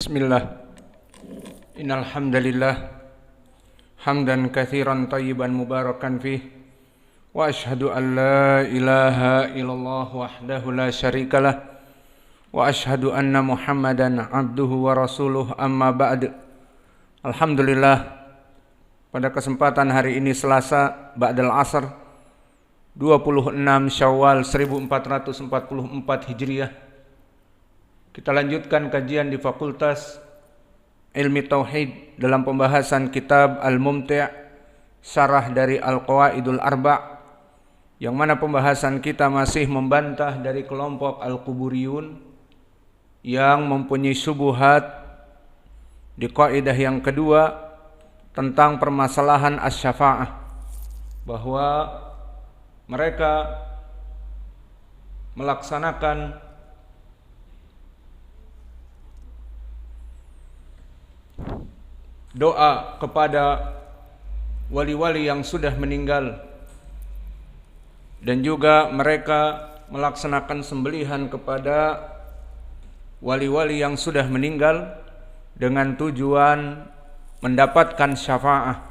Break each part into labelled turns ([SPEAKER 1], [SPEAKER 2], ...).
[SPEAKER 1] Bismillah. Innal hamdalillah hamdan katsiran thayyiban mubarakan fih wa asyhadu an la ilaha illallah wahdahu la syarikalah wa asyhadu anna Muhammadan abduhu wa rasuluh amma ba'd. Alhamdulillah, pada kesempatan hari ini Selasa ba'dal asar 26 Syawal 1444 Hijriah, kita lanjutkan kajian di Fakultas Ilmi Tauhid dalam pembahasan kitab Al-Mumti' Syarah dari Al-Qawaidul Arba', yang mana pembahasan kita masih membantah dari kelompok Al-Quburiyun yang mempunyai syubhat di kaidah yang kedua tentang permasalahan asy-syafa'ah, bahwa mereka melaksanakan doa kepada wali-wali yang sudah meninggal, dan juga mereka melaksanakan sembelihan kepada wali-wali yang sudah meninggal dengan tujuan mendapatkan syafaah.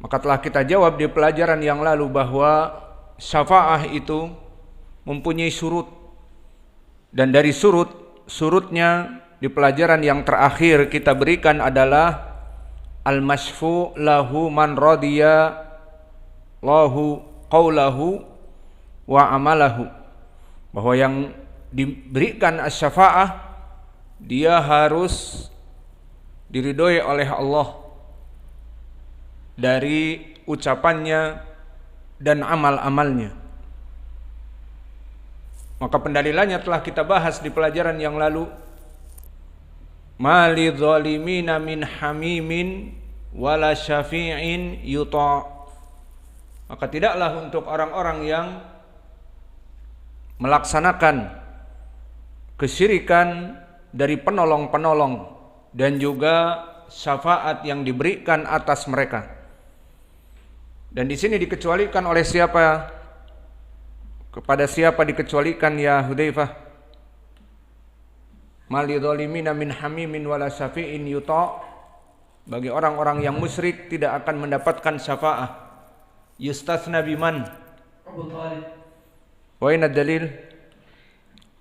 [SPEAKER 1] Maka telah kita jawab di pelajaran yang lalu bahwa syafaah itu mempunyai surut, dan dari surutnya di pelajaran yang terakhir kita berikan adalah al-masyfu' lahu man radiya lahu qawlahu wa amalahu, bahwa yang diberikan asy-syafa'ah dia harus diridhoi oleh Allah dari ucapannya dan amal-amalnya. Maka pendalilannya telah kita bahas di pelajaran yang lalu. Ma lidzalimina min hamimin wala syafi'in yuta'. Maka tidaklah untuk orang-orang yang melaksanakan kesyirikan dari penolong-penolong dan juga syafaat yang diberikan atas mereka. Dan di sini dikecualikan oleh siapa? Kepada siapa dikecualikan ya Hudzaifah? Mali dhalimina min hamimin wala syafi'in yuta', bagi orang-orang yang musyrik tidak akan mendapatkan syafaah. Yustatsna biman? Abu Thalib. Wa inna dalil?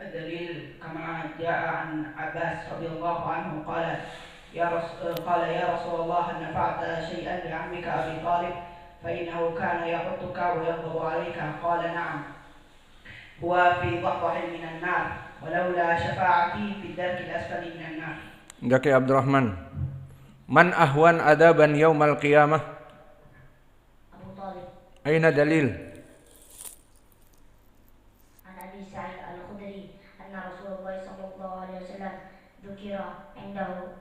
[SPEAKER 2] Ad-dalil kama jaa an Abbas radhiyallahu anhu qala ya Rasulullah nafa'ta syai'an li 'ammika Abi Thalib fa innahu kana yahuttuka wa yaghdhabu 'alayka qala na'am huwa fi dhahdahin minan nar walaula syafa'ati fi darkil asfali minan nar.
[SPEAKER 1] Enggak ke Abdurrahman. Man ahwan adaban yaumal qiyamah?
[SPEAKER 2] Abu Thalib.
[SPEAKER 1] Aina dalil?
[SPEAKER 2] An Abi Sa'id Al-Khudri anna Rasulullah sallallahu alaihi wasallam dzukira indahu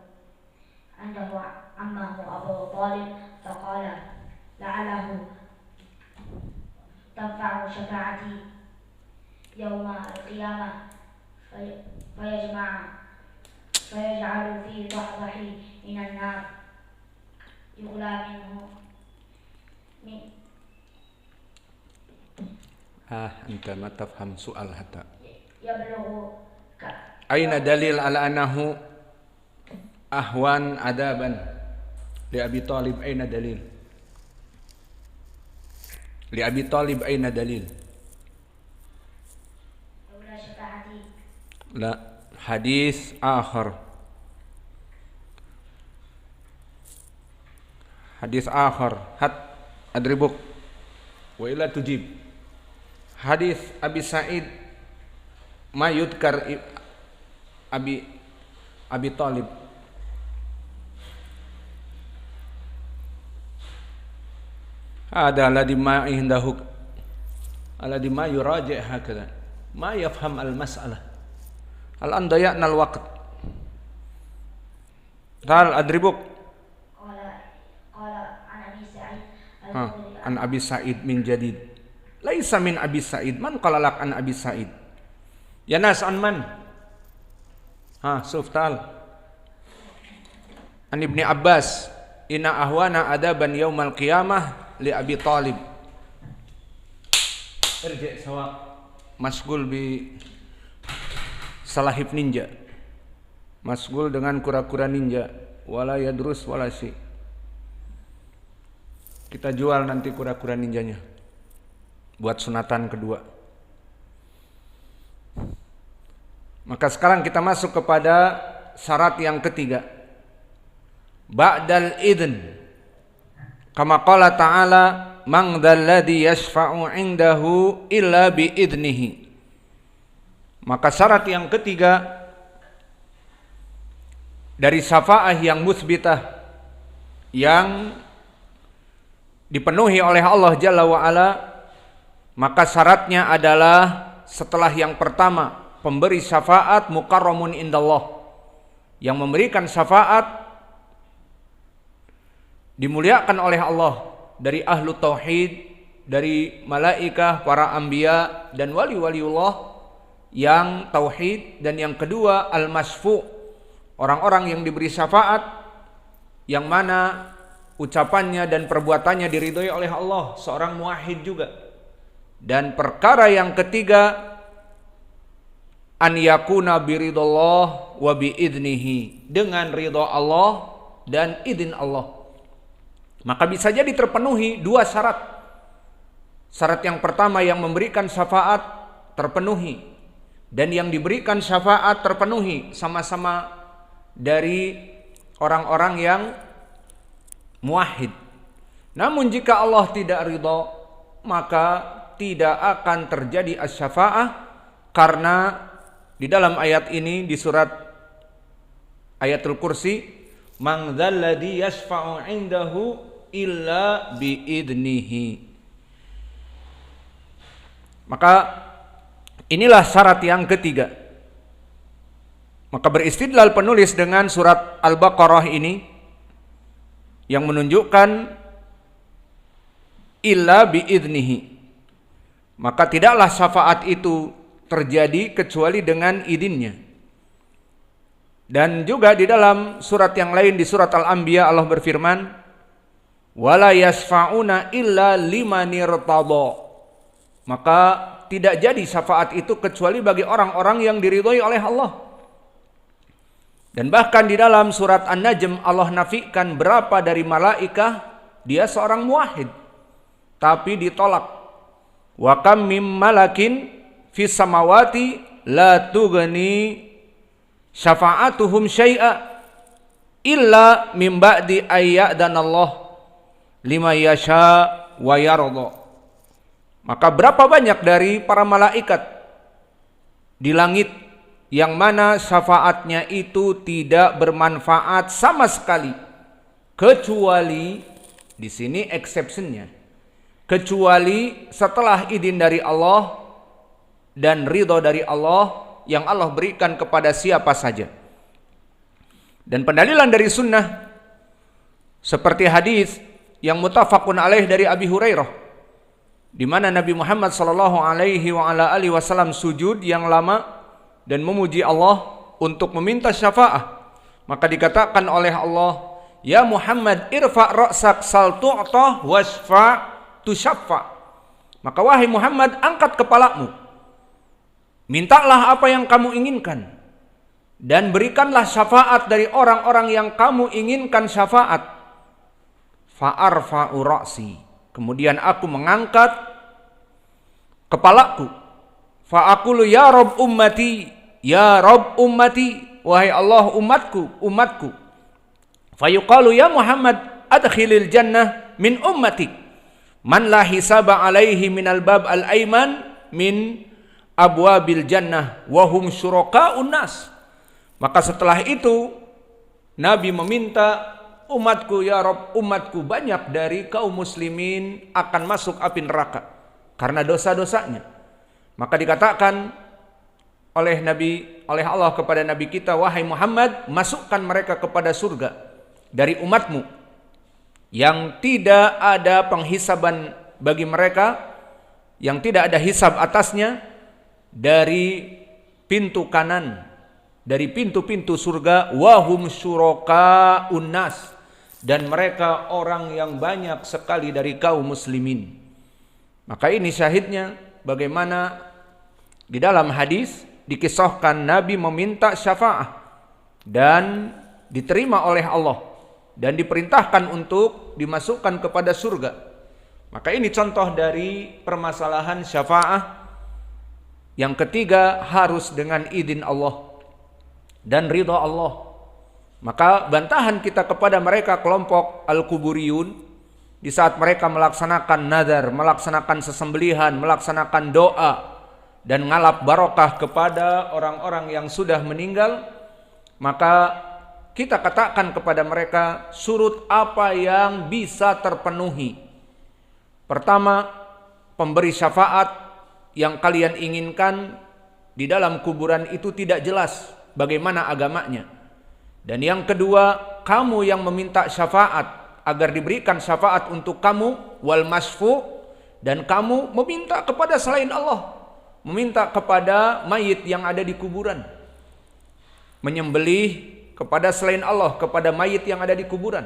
[SPEAKER 2] ammahu Abu Thalib faqala la'allahu tanfa'u syafa'ati yauma al-qiyamah فيجعل في ضحضح من النار يغلى منه
[SPEAKER 1] أنت ما تفهم سؤال حتى
[SPEAKER 2] يبلغ
[SPEAKER 1] أين دليل على أنه أهون عذابا لأبي طالب؟ أين دليل لأبي طالب؟ أين دليل؟ لا، حديث آخر، حديث آخر أدربك وإلا تجيب. حديث أبي سعيد ما يذكر أبي طالب. هذا الذي ما عنده، الذي ما يراجع هكذا ما يفهم المسألة. الآن ضيعنا الوقت. تعال أدربك.
[SPEAKER 2] قال عن أبي سعيد
[SPEAKER 1] عن أبي سعيد من جديد، ليس من أبي سعيد. من قال لك عن أبي سعيد يا ناس؟ عن من؟ شوف تعال. عن ابن عباس إن أهوانا عذابا يوم القيامة لأبي طالب. ارجع سواء مشغول ب Salahib Ninja. masgul dengan kura-kura ninja, wala yadrus wala sy. Kita jual nanti kura-kura ninjanya buat sunatan kedua. Maka sekarang kita masuk kepada syarat yang ketiga. Ba'dal idn. Kama qala ta'ala, man dzalladzi yashfa'u 'indahu illa bi idnihi. Maka syarat yang ketiga dari syafa'ah yang mutsbitah yang dipenuhi oleh Allah Jalla wa Ala, maka syaratnya adalah setelah yang pertama, pemberi syafaat mukarramun indallah, yang memberikan syafaat dimuliakan oleh Allah dari ahlu tauhid, dari malaikah, para anbiya dan wali-waliullah yang tauhid. Dan yang kedua al-masfu', orang-orang yang diberi syafaat yang mana ucapannya dan perbuatannya diridhoi oleh Allah, seorang muwahhid juga. Dan perkara yang ketiga an yakuna biridallah wa biidnihi, dengan ridha Allah dan izin Allah. Maka bisa jadi terpenuhi dua syarat. Syarat yang pertama, yang memberikan syafaat terpenuhi, dan yang diberikan syafaat terpenuhi, sama-sama dari orang-orang yang muwahhid. Namun jika Allah tidak ridha, maka tidak akan terjadi asy-syafa'ah, karena di dalam ayat ini, di surat Ayatul Kursi, man dzalladzi yashfa'u 'indahu illa biidnihi. Maka inilah syarat yang ketiga. Maka beristidlal penulis dengan surat Al-Baqarah ini yang menunjukkan illa biidnihi. Maka tidaklah syafaat itu terjadi kecuali dengan idinnya. Dan juga di dalam surat yang lain, di surat Al-Anbiya, Allah berfirman, wala yasfa'una illa liman irtada. Maka tidak jadi syafaat itu kecuali bagi orang-orang yang diridhoi oleh Allah. Dan bahkan di dalam surat An-Najm Allah nafikan berapa dari malaikah dia seorang muwahhid, tapi ditolak. Wa kam mim malakin fis samawati la tughni syafa'atuhum syai'a illa min ba'di ayya'danallah lima yasha wa yarda. Maka berapa banyak dari para malaikat di langit yang mana syafaatnya itu tidak bermanfaat sama sekali, kecuali, di sini exceptionnya, kecuali setelah izin dari Allah dan ridho dari Allah yang Allah berikan kepada siapa saja. Dan pendalilan dari sunnah seperti hadis yang muttafaqun alaih dari Abi Hurairah, di mana Nabi Muhammad sallallahu alaihi wasallam sujud yang lama dan memuji Allah untuk meminta syafaat. Maka dikatakan oleh Allah, ya Muhammad irfa' ra'sak sal tu'tah wasfa' tusyaffa. Maka wahai Muhammad, angkat kepalamu, mintalah apa yang kamu inginkan, dan berikanlah syafaat dari orang-orang yang kamu inginkan syafaat. Fa'arfa'u ra'si, kemudian aku mengangkat kepalaku. Fa'aqulu ya Rabb ummati, ya Rabb ummati, wahai Allah umatku, umatku. Fayuqalu ya Muhammad adkhilil jannah min ummatik man la hisaba alaihi minal bab al-aiman min abwabil jannah wa hum syuraka'un nas. Maka setelah itu Nabi meminta, umatku ya Rabb, umatku banyak dari kaum muslimin akan masuk api neraka karena dosa-dosanya. Maka dikatakan oleh Nabi, oleh Allah kepada Nabi kita, wahai Muhammad, masukkan mereka kepada surga dari umatmu yang tidak ada penghisaban bagi mereka, yang tidak ada hisab atasnya, dari pintu kanan, dari pintu-pintu surga, wahum syuraka'un nas, dan mereka orang yang banyak sekali dari kaum muslimin. Maka ini syahidnya bagaimana di dalam hadis dikisahkan Nabi meminta syafaat dan diterima oleh Allah dan diperintahkan untuk dimasukkan kepada surga. Maka ini contoh dari permasalahan syafaat. Yang ketiga, harus dengan izin Allah dan ridha Allah. Maka bantahan kita kepada mereka kelompok al-kuburiyun di saat mereka melaksanakan nadar, melaksanakan sesembelihan, melaksanakan doa dan ngalap barokah kepada orang-orang yang sudah meninggal, maka kita katakan kepada mereka surut apa yang bisa terpenuhi. Pertama, pemberi syafaat yang kalian inginkan di dalam kuburan itu tidak jelas bagaimana agamanya. Dan yang kedua, kamu yang meminta syafaat agar diberikan syafaat untuk kamu, wal masfu, dan kamu meminta kepada selain Allah, meminta kepada mayit yang ada di kuburan, menyembelih kepada selain Allah, kepada mayit yang ada di kuburan.